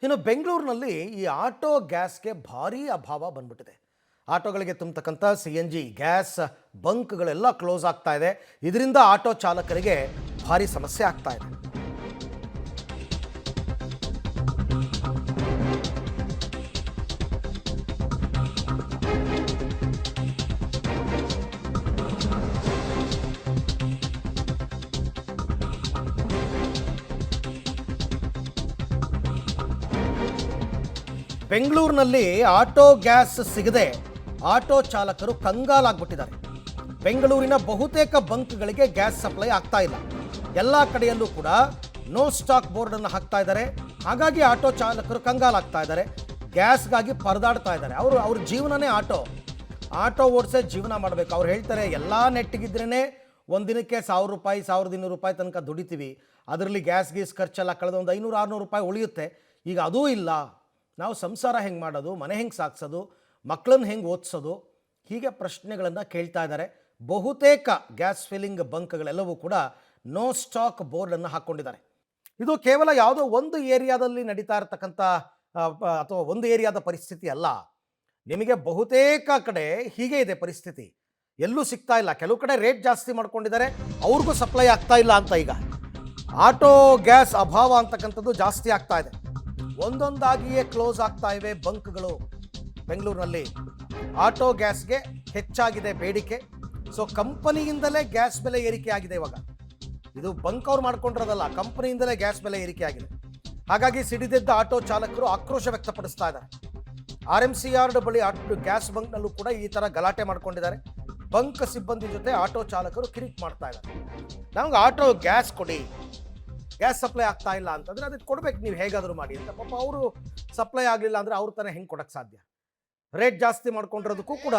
ಇನ್ನು ಬೆಂಗಳೂರಿನಲ್ಲಿ ಈ ಆಟೋ ಗ್ಯಾಸ್ಗೆ ಭಾರೀ ಅಭಾವ ಬಂದ್ಬಿಟ್ಟಿದೆ. ಆಟೋಗಳಿಗೆ ತುಂಬತಕ್ಕಂಥ CNG ಗ್ಯಾಸ್ ಬಂಕ್ಗಳೆಲ್ಲ ಕ್ಲೋಸ್ ಆಗ್ತಾ ಇದೆ. ಇದರಿಂದ ಆಟೋ ಚಾಲಕರಿಗೆ ಭಾರಿ ಸಮಸ್ಯೆ ಆಗ್ತಾ ಇದೆ. ಬೆಂಗಳೂರಿನಲ್ಲಿ ಆಟೋ ಗ್ಯಾಸ್ ಸಿಗದೆ ಆಟೋ ಚಾಲಕರು ಕಂಗಾಲಾಗ್ಬಿಟ್ಟಿದ್ದಾರೆ. ಬೆಂಗಳೂರಿನ ಬಹುತೇಕ ಬಂಕ್ಗಳಿಗೆ ಗ್ಯಾಸ್ ಸಪ್ಲೈ ಆಗ್ತಾ ಇಲ್ಲ. ಎಲ್ಲ ಕಡೆಯಲ್ಲೂ ಕೂಡ ನೋ ಸ್ಟಾಕ್ ಬೋರ್ಡನ್ನು ಹಾಕ್ತಾ ಇದ್ದಾರೆ. ಹಾಗಾಗಿ ಆಟೋ ಚಾಲಕರು ಕಂಗಾಲಾಗ್ತಾ ಇದ್ದಾರೆ. ಗ್ಯಾಸ್ಗಾಗಿ ಪರದಾಡ್ತಾ ಇದ್ದಾರೆ. ಅವ್ರ ಜೀವನನೇ ಆಟೋ ಓಡಿಸೇ ಜೀವನ ಮಾಡಬೇಕು. ಅವ್ರು ಹೇಳ್ತಾರೆ, ಎಲ್ಲ ನೆಟ್ಟಿಗಿದ್ರೇ ಒಂದಿನಕ್ಕೆ 1000 ರೂಪಾಯಿ 1200 ರೂಪಾಯಿ ತನಕ ದುಡಿತೀವಿ. ಅದರಲ್ಲಿ ಗ್ಯಾಸ್ ಖರ್ಚೆಲ್ಲ ಕಳೆದ ಒಂದು 500-600 ರೂಪಾಯಿ ಉಳಿಯುತ್ತೆ. ಈಗ ಅದೂ ಇಲ್ಲ. ನಾವು ಸಂಸಾರ ಹೆಂಗೆ ಮಾಡೋದು, ಮನೆ ಹೆಂಗೆ ಸಾಗಿಸೋದು, ಮಕ್ಕಳನ್ನ ಹೆಂಗೆ ಓದಿಸೋದು, ಹೀಗೆ ಪ್ರಶ್ನೆಗಳನ್ನು ಕೇಳ್ತಾ ಇದ್ದಾರೆ. ಬಹುತೇಕ ಗ್ಯಾಸ್ ಫಿಲ್ಲಿಂಗ್ ಬಂಕ್ಗಳೆಲ್ಲವೂ ಕೂಡ ನೋ ಸ್ಟಾಕ್ ಬೋರ್ಡನ್ನು ಹಾಕ್ಕೊಂಡಿದ್ದಾರೆ. ಇದು ಕೇವಲ ಯಾವುದೋ ಒಂದು ಏರಿಯಾದಲ್ಲಿ ನಡೀತಾ ಇರತಕ್ಕಂಥ ಅಥವಾ ಒಂದು ಏರಿಯಾದ ಪರಿಸ್ಥಿತಿ ಅಲ್ಲ. ನಿಮಗೆ ಬಹುತೇಕ ಕಡೆ ಹೀಗೆ ಇದೆ ಪರಿಸ್ಥಿತಿ. ಎಲ್ಲೂ ಸಿಗ್ತಾ ಇಲ್ಲ. ಕೆಲವು ಕಡೆ ರೇಟ್ ಜಾಸ್ತಿ ಮಾಡ್ಕೊಂಡಿದ್ದಾರೆ, ಅವ್ರಿಗೂ ಸಪ್ಲೈ ಆಗ್ತಾ ಇಲ್ಲ ಅಂತ. ಈಗ ಆಟೋ ಗ್ಯಾಸ್ ಅಭಾವ ಅಂತಕ್ಕಂಥದ್ದು ಜಾಸ್ತಿ ಆಗ್ತಾ ಇದೆ. ಒಂದೊಂದಾಗಿಯೇ ಕ್ಲೋಸ್ ಆಗ್ತಾ ಇವೆ ಬಂಕ್ಗಳು. ಬೆಂಗಳೂರಿನಲ್ಲಿ ಆಟೋ ಗ್ಯಾಸ್ಗೆ ಹೆಚ್ಚಾಗಿದೆ ಬೇಡಿಕೆ. ಸೊ ಕಂಪನಿಯಿಂದಲೇ ಗ್ಯಾಸ್ ಬೆಲೆ ಏರಿಕೆ ಆಗಿದೆ. ಇವಾಗ ಇದು ಬಂಕ್ ಅವ್ರು ಮಾಡ್ಕೊಂಡಿರೋದಲ್ಲ, ಕಂಪನಿಯಿಂದಲೇ ಗ್ಯಾಸ್ ಬೆಲೆ ಏರಿಕೆ ಆಗಿದೆ. ಹಾಗಾಗಿ ಸಿಡಿದೆದ್ದ ಆಟೋ ಚಾಲಕರು ಆಕ್ರೋಶ ವ್ಯಕ್ತಪಡಿಸ್ತಾ ಇದ್ದಾರೆ. RMC ಯಾರ್ಡ್ ಬಳಿ ಗ್ಯಾಸ್ ಬಂಕ್ನಲ್ಲೂ ಕೂಡ ಈ ಥರ ಗಲಾಟೆ ಮಾಡ್ಕೊಂಡಿದ್ದಾರೆ. ಬಂಕ್ ಸಿಬ್ಬಂದಿ ಜೊತೆ ಆಟೋ ಚಾಲಕರು ಕಿರಿಕ್ ಮಾಡ್ತಾ ಇದ್ದಾರೆ. ನಮ್ಗೆ ಆಟೋ ಗ್ಯಾಸ್ ಕೊಡಿ, ಗ್ಯಾಸ್ ಸಪ್ಲೈ ಆಗ್ತಾ ಇಲ್ಲ ಅಂತಂದರೆ ಅದಕ್ಕೆ ಕೊಡ್ಬೇಕು, ನೀವು ಹೇಗಾದರೂ ಮಾಡಿ ಅಂತ. ಪಾಪ ಅವರು ಸಪ್ಲೈ ಆಗಲಿಲ್ಲ ಅಂದರೆ ಅವ್ರ ತಾನೇ ಹೆಂಗೆ ಕೊಡೋಕ್ಕೆ ಸಾಧ್ಯ? ರೇಟ್ ಜಾಸ್ತಿ ಮಾಡ್ಕೊಂಡಿರೋದಕ್ಕೂ ಕೂಡ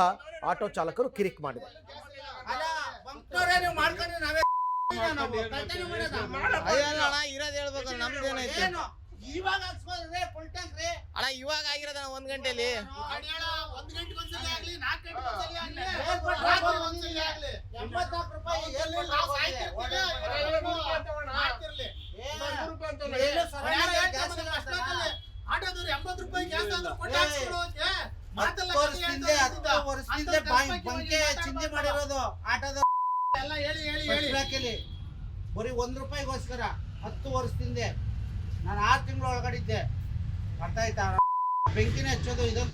ಆಟೋ ಚಾಲಕರು ಕಿರಿಕ್ ಮಾಡಿದ್ದಾರೆ. ಇವಾಗ ಆಗಿರೋದ 1 ಗಂಟೆಲಿ ಚಿಂತೆ ಮಾಡಿರೋದು ಆಟೋದ ಬರೀ 1 ರೂಪಾಯಿಗೋಸ್ಕರ 10 ವರ್ಷದಿಂದ ನಾನು 6 ತಿಂಗಳು ಒಳಗಡೆ ಇದ್ದೆ. ಅರ್ಥ ಆಯ್ತಾ? ಬೆಂಕಿನ ಹಚ್ಚೋದು ಇದಂತೂ